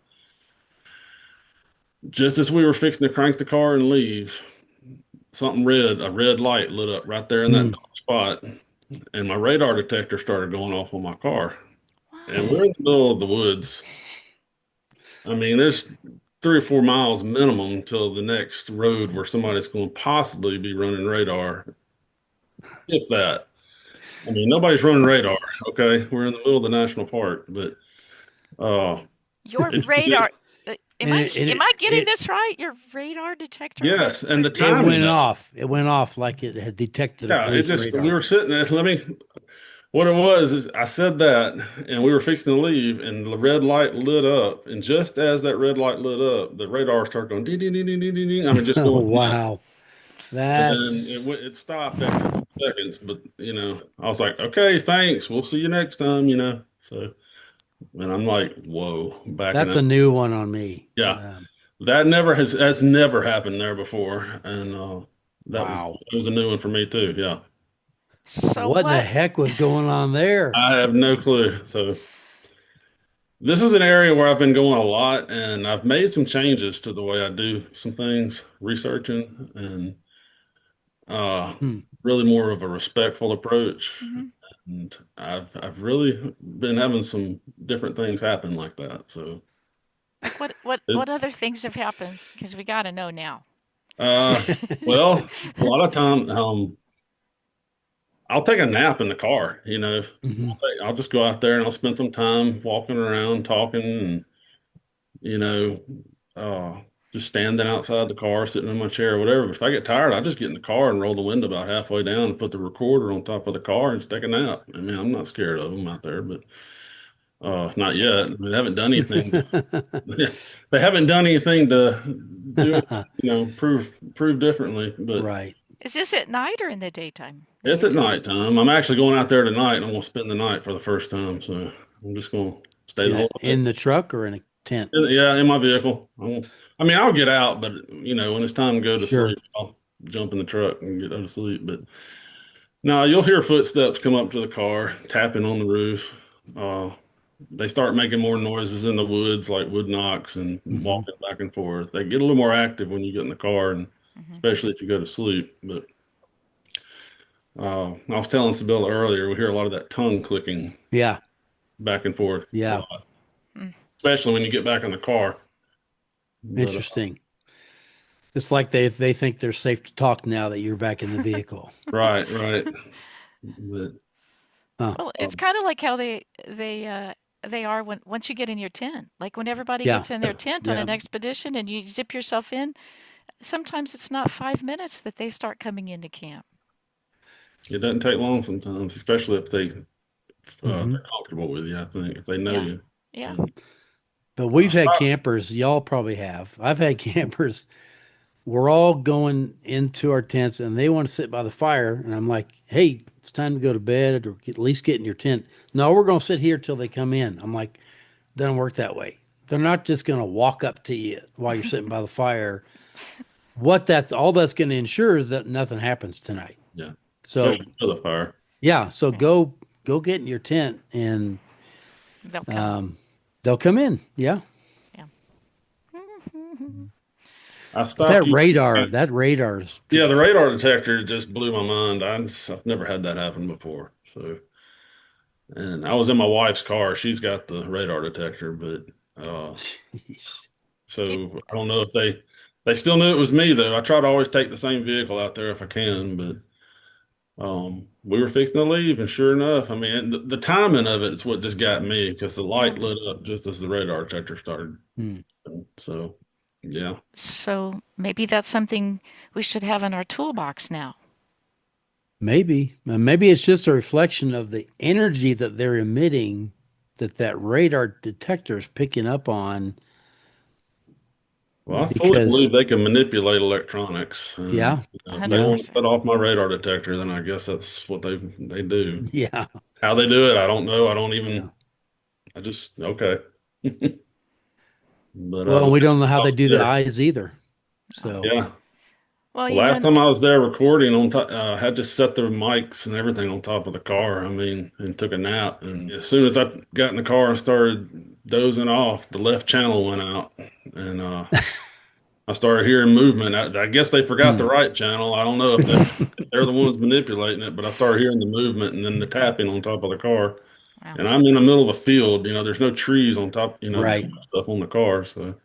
just as we were fixing to crank the car and leave, a red light lit up right there in that Mm. dark spot, and my radar detector started going off on my car. And we're What? in the middle of the woods. I mean, there's 3 or 4 miles minimum till the next road where somebody's going to possibly be running radar, if that. I mean, nobody's running radar. Okay, we're in the middle of the national park, but uh, Your it, radar. Am And I it, am it I getting it this right? Your radar detector went yes, and the it timing went of it, off. It went off like it had detected a yeah, it police just we radar. were sitting there. What it was is I said that, and we were fixing to leave, and the red light lit up, and just as that red light lit up, the radar started going ding ding ding ding ding ding. Ding. I mean, just Oh, going, wow. and then That's it stopped after 2 seconds. But I was like, okay, thanks, we'll see you next time. So, and I'm like, whoa, backing that's up. a new one on me. Yeah, that never has never happened there before, and that was Wow. it was a new one for me too. Yeah, So What in the what? heck was going on there? I have no clue. So. This is an area where I've been going a lot, and I've made some changes to the way I do some things, researching, and uh, Hmm. really more of a respectful approach. Mhm. And I've really been having some different things happen like that. So, Like what it's, what other things have happened? Because we got to know now. uh, well, a lot of time, I'll take a nap in the car. Mhm. I'll just go out there and I'll spend some time walking around, talking, and you know, uh, just standing outside the car, sitting in my chair or whatever. But if I get tired, I just get in the car and roll the window about halfway down and put the recorder on top of the car and just take a nap. I mean, I'm not scared of them out there, but not yet. They haven't done anything. They haven't done anything to do it, prove differently. But Right. Is this at night or in the daytime that it's you're at doing? nighttime. I'm actually going out there tonight and I'm gonna spend the night for the first time. So I'm just gonna stay the In whole night. in the truck or in a tent? Yeah, in my vehicle. I mean, I'll get out, but when it's time to go to Sure. sleep, I'll jump in the truck and get out to sleep. But no, you'll hear footsteps come up to the car, tapping on the roof. Uh, they start making more noises in the woods, like wood knocks and Hmm. walking back and forth. They get a little more active when you get in the car, and Hmm. especially if you go to sleep. But I was telling Sibylla earlier, we hear a lot of that tongue clicking Yeah. back and forth a Yeah. lot, especially when you get back in the car. But Interesting. It's like they think they're safe to talk now that you're back in the vehicle. right, right. But Huh. Well, it's um, kind of like how they are when once you get in your tent. Like when everybody Yeah. gets in their tent on Yeah. an expedition and you zip yourself in, Sometimes it's not 5 minutes that they start coming into camp. It doesn't take long sometimes, especially if Hmm. they're comfortable with you. I think if they know Yeah. you. Yeah. And But we've had stop. campers, y'all probably have. I've had campers. We're all going into our tents and they want to sit by the fire. And I'm like, hey, it's time to go to bed or at least get in your tent. No, we're going to sit here till they come in. I'm like, doesn't work that way. They're not just going to walk up to you while you're sitting by the fire. All that's going to ensure is that nothing happens tonight. Yeah, So especially for the fire. yeah, so Yeah. go get in your tent and They'll come. um, they'll come in. Yeah, Yeah. I but stopped using. that radar's Yeah, the radar detector just blew my mind. I've never had that happen before. So, and I was in my wife's car. She's got the radar detector, but It, so I don't know if they still knew it was me though. I try to always take the same vehicle out there if I can, but we were fixing to leave, and sure enough, I mean, the timing of it is what just got me because the yeah. light lit up just as the radar detector started. Hmm. So, yeah. So maybe that's something we should have in our toolbox now. Maybe it's just a reflection of the energy that they're emitting that radar detector is picking up on. Well, I fully Because believe they can manipulate electronics, and yeah, if they yeah, want to 100%. set off my radar detector, then I guess that's what they do. yeah, How they do it, I don't know. I don't yeah. even. I just okay. But Well, the we last don't know time how I they was do the there, eyes either. Oh. So yeah. Well, The you last know, time I was there recording on top, I had to set the mics and everything on top of the car. I mean, and took a nap. And as soon as I got in the car and started dozing off, the left channel went out, and I started hearing movement. I guess they forgot the hmm. right channel. I don't know if they're the ones manipulating it, but I started hearing the movement and then the tapping on top of the car. wow. And I'm in the middle of a field. There's no trees on top. Right. Stuff on the car. So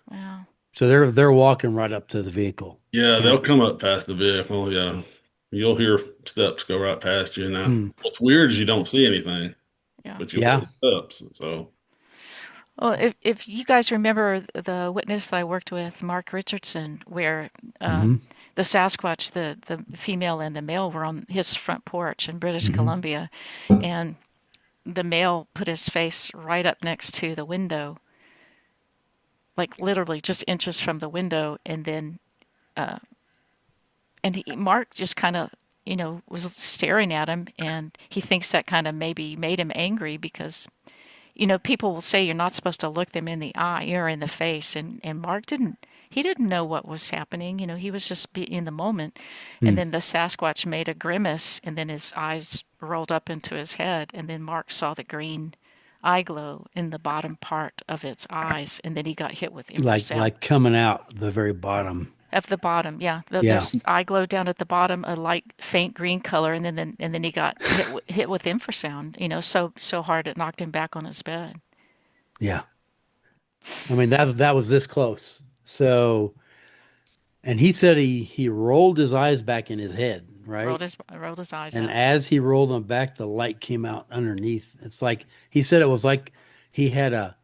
Wow. So they're walking right up to the vehicle. yeah, they'll And come up past the vehicle. Yeah, you'll hear steps go right past you. Now, hmm, what's weird is you don't see anything, Yeah. but you'll hear yeah. the steps. So Well, if you guys remember the witness that I worked with, Mark Richardson, where Hmm. the Sasquatch, the female and the male were on his front porch in British Hmm. Columbia, and the male put his face right up next to the window, like literally just inches from the window, and then Mark just kind of was staring at him, and he thinks that kind of maybe made him angry because people will say you're not supposed to look them in the eye or in the face, and Mark didn't know what was happening. He was just in the moment, and then the Sasquatch made a grimace, and then his eyes rolled up into his head, and then Mark saw the green eye glow in the bottom part of its eyes, and then he got hit with infrasound. Like coming out the very bottom. At the bottom, yeah. Yeah. There's eye glow down at the bottom, a light faint green color, and then he got hit with infrasound. So hard it knocked him back on his bed. Yeah. I mean that was this close. So and he said he rolled his eyes back in his head, right? Rolled his eyes And up. as he rolled them back, the light came out underneath. It's like he said it was like he had a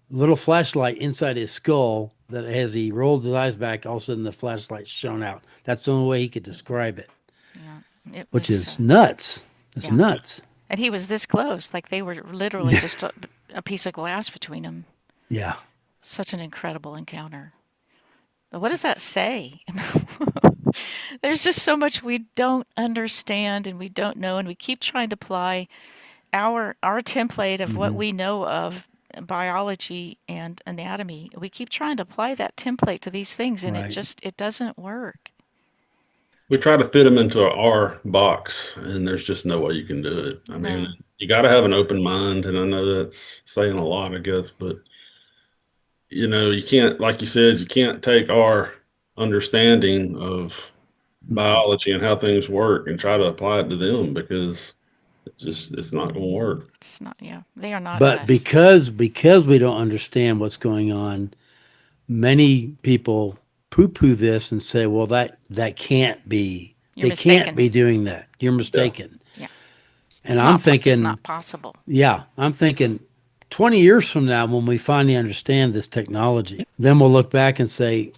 little flashlight inside his skull that as he rolled his eyes back, all of a sudden the flashlight shone out. That's the only way he could describe it, Yeah, it which was. is nuts. It's Yeah, nuts. and he was this close. Like they were literally just a piece of glass between them. Yeah. Such an incredible encounter. But what does that say? There's just so much we don't understand and we don't know, and we keep trying to apply our template of what Hmm. we know of biology and anatomy. We keep trying to apply that template to these things, and Right. it doesn't work. we try to fit them into our box, and there's just no way you can do it. I mean, No, you got to have an open mind, and I know that's saying a lot, I guess, but you can't, like you said, you can't take our understanding of Hmm. biology and how things work and try to apply it to them because it's not going to work. it's not. Yeah, they are not But us. because we don't understand what's going on, many people poo-poo this and say, "Well, that can't be. You're They can't mistaken. be doing that. You're Yeah. mistaken." Yeah, And I'm it's thinking, not possible. yeah, I'm thinking, 20 years from now, when we finally understand this technology, then we'll look back and say,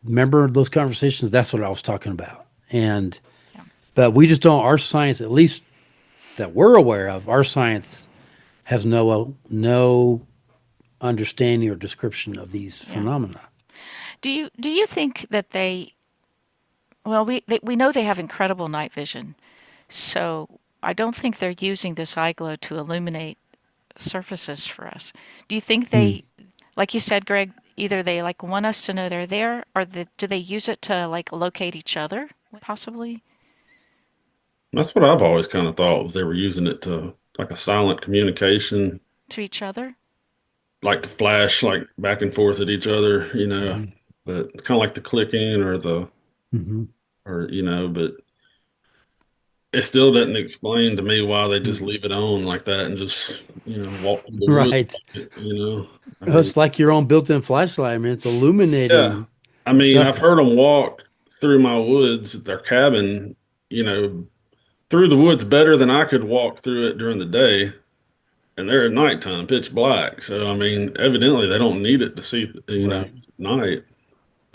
remember those conversations? That's what I was talking about. And, Yeah. but we just don't, our science, at least that we're aware of, our science has no understanding or description of these Yeah. phenomena. Do you think that we know they have incredible night vision, so I don't think they're using this eye glow to illuminate surfaces for us. Do you think Hmm. they, like you said, Greg, either they like want us to know they're there, or do they use it to like locate each other, possibly That's what I've always kind of thought was they were using it to like a silent communication, to each other? like to flash like back and forth at each other, Hmm. but kind of like the clicking or the Hmm. or but it still doesn't explain to me why they just leave it on like that and just walk through the woods. Right. I mean, It's like your own built-in flashlight. I mean, it's yeah. illuminating I mean, I've stuff. heard them walk through my woods at their cabin, you know, through the woods better than I could walk through it during the day. And they're at nighttime, pitch black. So, I mean, evidently they don't need it to see, Right. night,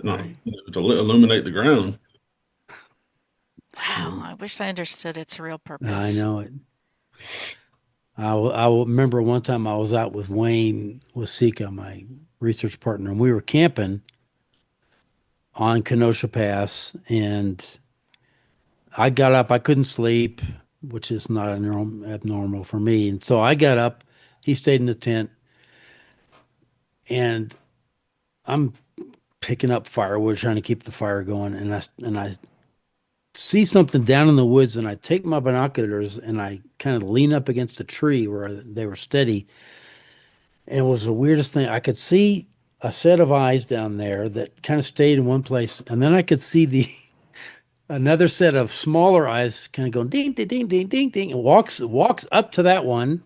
not Right. to illuminate the ground. Wow, So I wish I understood its real I purpose. know it. I will remember one time I was out with Wayne Wasika, my research partner, and we were camping on Kenosha Pass, and I got up. I couldn't sleep, which is not abnormal for me. And so I got up. He stayed in the tent, and I'm picking up firewood, trying to keep the fire going. And I see something down in the woods, and I take my binoculars and I kind of lean up against a tree where they were steady. And it was the weirdest thing. I could see a set of eyes down there that kind of stayed in one place, and then I could see the another set of smaller eyes kind of going ding ding ding ding ding ding and walks up to that one.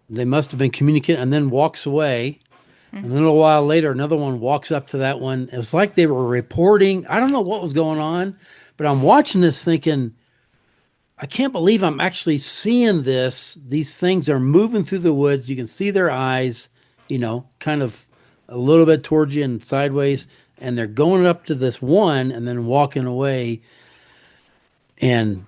They must have been communicating and then walks away. Hmm. And then a while later, another one walks up to that one. It was like they were reporting. I don't know what was going on, but I'm watching this thinking, I can't believe I'm actually seeing this. These things are moving through the woods. You can see their eyes, kind of a little bit towards you and sideways. And they're going up to this one and then walking away. And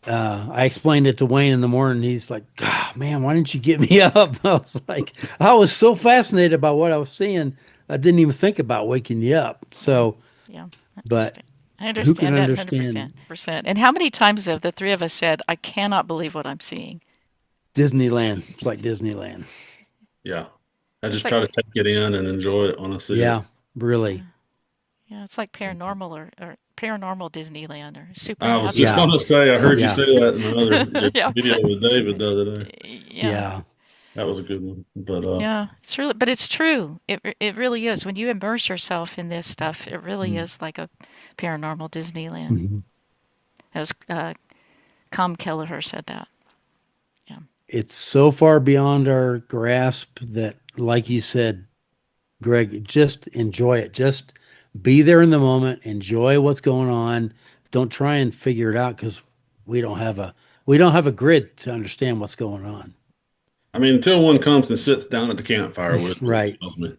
I explained it to Wayne in the morning. He's like, God, man, why didn't you get me up? I was like, I was so fascinated by what I was seeing. I didn't even think about waking you up. Yeah, So, yeah, I but understand. I who can understand that understand 100%. And how many times have the three of us said, "I cannot believe what I'm seeing"? Disneyland? It's like Disneyland. Yeah. I It's just like, try to take it in and enjoy it when I see it. Yeah, really. yeah, it's like paranormal or paranormal Disneyland or I was just Yeah, going to say, I heard you yeah, say that in another yeah, video with David the other day. yeah, yeah. That was a good one. But yeah. But it's true. It really is. When you immerse yourself in this stuff, it really is like a paranormal Disneyland. Mhm. That was Com Kelleher said that. Yeah. It's so far beyond our grasp that, like you said, Greg, just enjoy it. Just be there in the moment. Enjoy what's going on. Don't try and figure it out because we don't have a we don't have a grid to understand what's going on. I mean, until one comes and sits down at the campfire with me, and Right, tells me,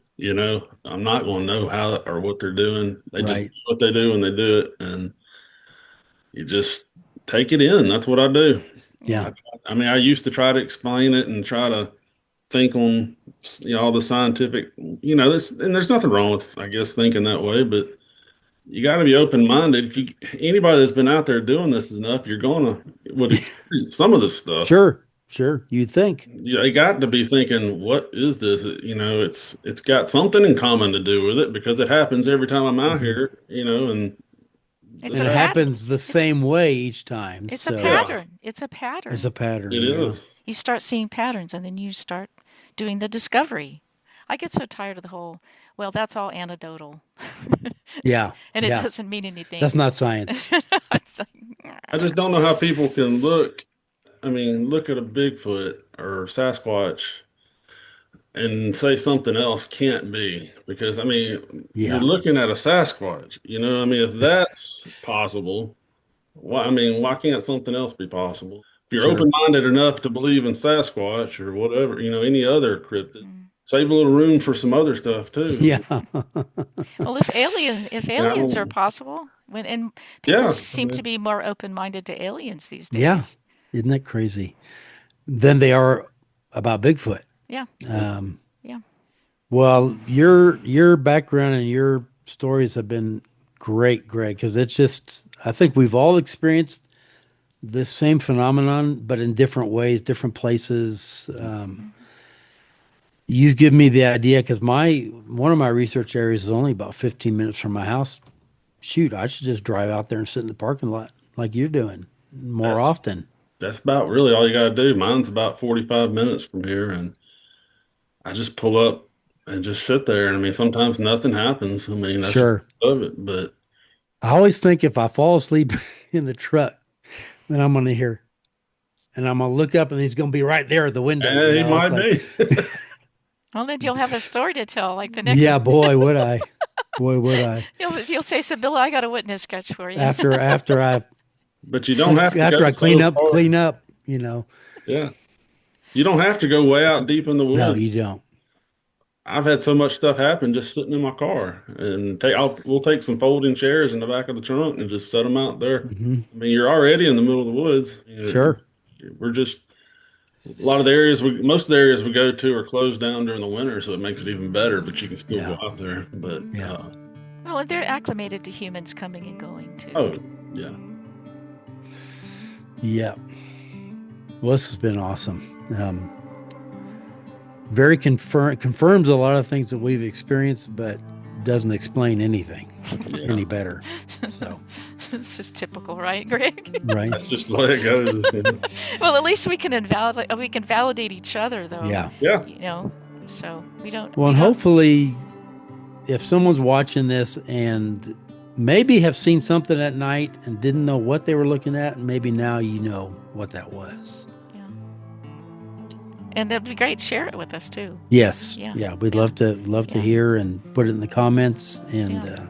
I'm not going to know how or what they're doing. They just do right. what they do and they do it. And you just take it in. That's what I do. Yeah. Yeah. I, I mean, I used to try to explain it and try to think on, all the scientific, and there's nothing wrong with, I guess, thinking that way, but you got to be open-minded. If you anybody that's been out there doing this enough, you're gonna would experience some of this stuff. Sure, sure. You'd think. You got to be thinking, what is this? It's got something in common to do with it because it happens every time I'm out Mhm. here, and It's And a it yeah, pattern. happens the It's same way each time. it's a So yeah, pattern. It's a it's pattern. a pattern. it Yeah. is. You start seeing patterns and then you start doing the discovery. I get so tired of the whole, well, that's all anecdotal Yeah. and it Yeah. doesn't mean That's anything. not science. It's like, I just don't know how people can look. I mean, look at a Bigfoot or Sasquatch and say something else can't be because I mean, you're Yeah. looking at a Sasquatch. I mean, if that's possible, why? I mean, why can't something else be possible? If you're Sure. open-minded enough to believe in Sasquatch or whatever, any other cryptid, save a little room for some other stuff too. Yeah. Well, if And I aliens are don't, possible, and people yeah, I seem to mean, be more open-minded to aliens these Yeah. days. Isn't that crazy? Than they are about Bigfoot. Yeah, Um, yeah. well, your background and your stories have been great, Greg, because it's just I think we've all experienced this same phenomenon, but in different ways, different places. You've given me the idea because my one of my research areas is only about 15 minutes from my house. Shoot, I should just drive out there and sit in the parking lot like you're doing more that's often. that's about really all you got to do. Mine's about 45 minutes from here, and I just pull up and just sit there. And I mean, sometimes nothing happens. I mean, that's just Sure. of it. But I always think if I fall asleep in the truck, then I'm going to hear, and I'm going to look up and he's going to be right there at the window. he It's might like, be. Well, then you'll have a story to tell. Like the next, yeah, boy, would I. Boy, would I. you'll say, "Sibylla, I got a witness sketch for you." But you don't have to After go I clean so up, far. Yeah. You don't have to go way out deep in the No, woods. you don't. I've had so much stuff happen just sitting in my car, and we'll take some folding chairs in the back of the trunk and just set them out there. Hmm. I mean, you're already in the middle of the woods. Sure. We're just a lot of the areas most of the areas we go to are closed down during the winter, so it makes it even better. But you can still Yeah. go out there. But Yeah. Well, and they're acclimated to humans coming and going too. oh yeah, Yeah. Well, this has been awesome. Very confirms a lot of things that we've experienced, but doesn't explain anything yeah. any better. So, This is typical, right, Greg? right. That's just the way it goes. Well, at least we can validate each other, though. Yeah. Yeah. So we don't. Well, we and don't- hopefully, if someone's watching this and maybe have seen something at night and didn't know what they were looking at, and maybe now you know what that was. Yeah. And that'd be great. Share it with us too. Yes. Yeah. Yeah. We'd Yeah. love to Yeah. hear and put it in the comments. And Yeah.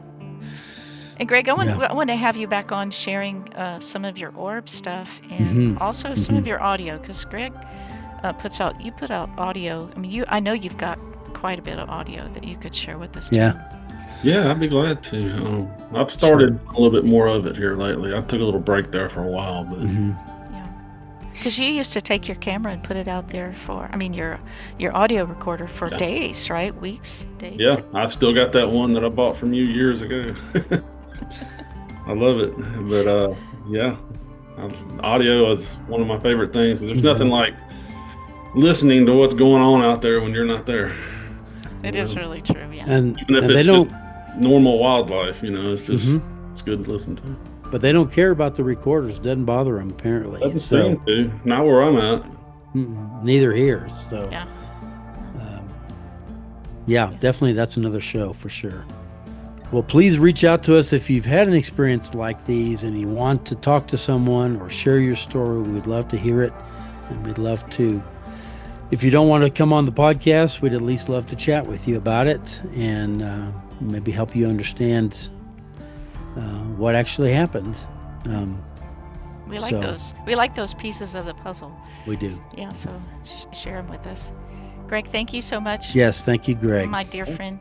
And Greg, I Yeah. want to have you back on sharing some of your orb stuff and Mhm. also some of your audio, because Greg put out audio. I mean, I know you've got quite a bit of audio that you could share with us too. Yeah. Yeah, I'd be glad to. I've started a little bit more of it here lately. I took a little break there for a while, but Mhm. Yeah. Because you used to take your camera and put it out there your audio recorder for days, right? Weeks, days. yeah, I've still got that one that I bought from you years ago. I love it, but yeah, audio is one of my favorite things. There's nothing like listening to what's going on out there when you're not there. It is really true, yeah. And, Even if and it's they don't, just normal wildlife, it's just Mhm. it's good to listen to. but they don't care about the recorders. Doesn't bother them apparently. Doesn't So, seem to. Not where I'm at. neither here. So, Yeah. yeah, definitely that's another show for sure. Well, please reach out to us if you've had an experience like these and you want to talk to someone or share your story. We'd love to hear it, and we'd love to. If you don't want to come on the podcast, we'd at least love to chat with you about it and maybe help you understand what actually happened. We like So- those. We like those pieces of the puzzle. We do. Yeah, so share them with us. Greg, thank you so much. Yes, thank you, Greg. My dear friend.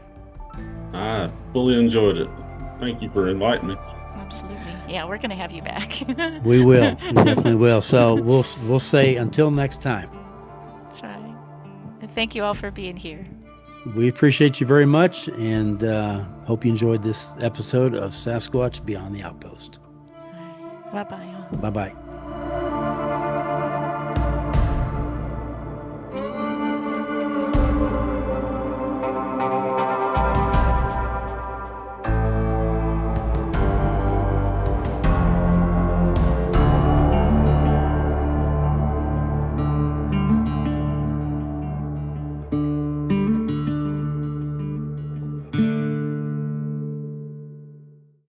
I fully enjoyed it. Thank you for inviting me. Absolutely. Yeah, we're going to have you back. We will. We definitely will. So we'll say until next time. That's right. And thank you all for being here. We appreciate you very much, and hope you enjoyed this episode of Sasquatch Beyond the Outpost. Bye-bye. Bye-bye.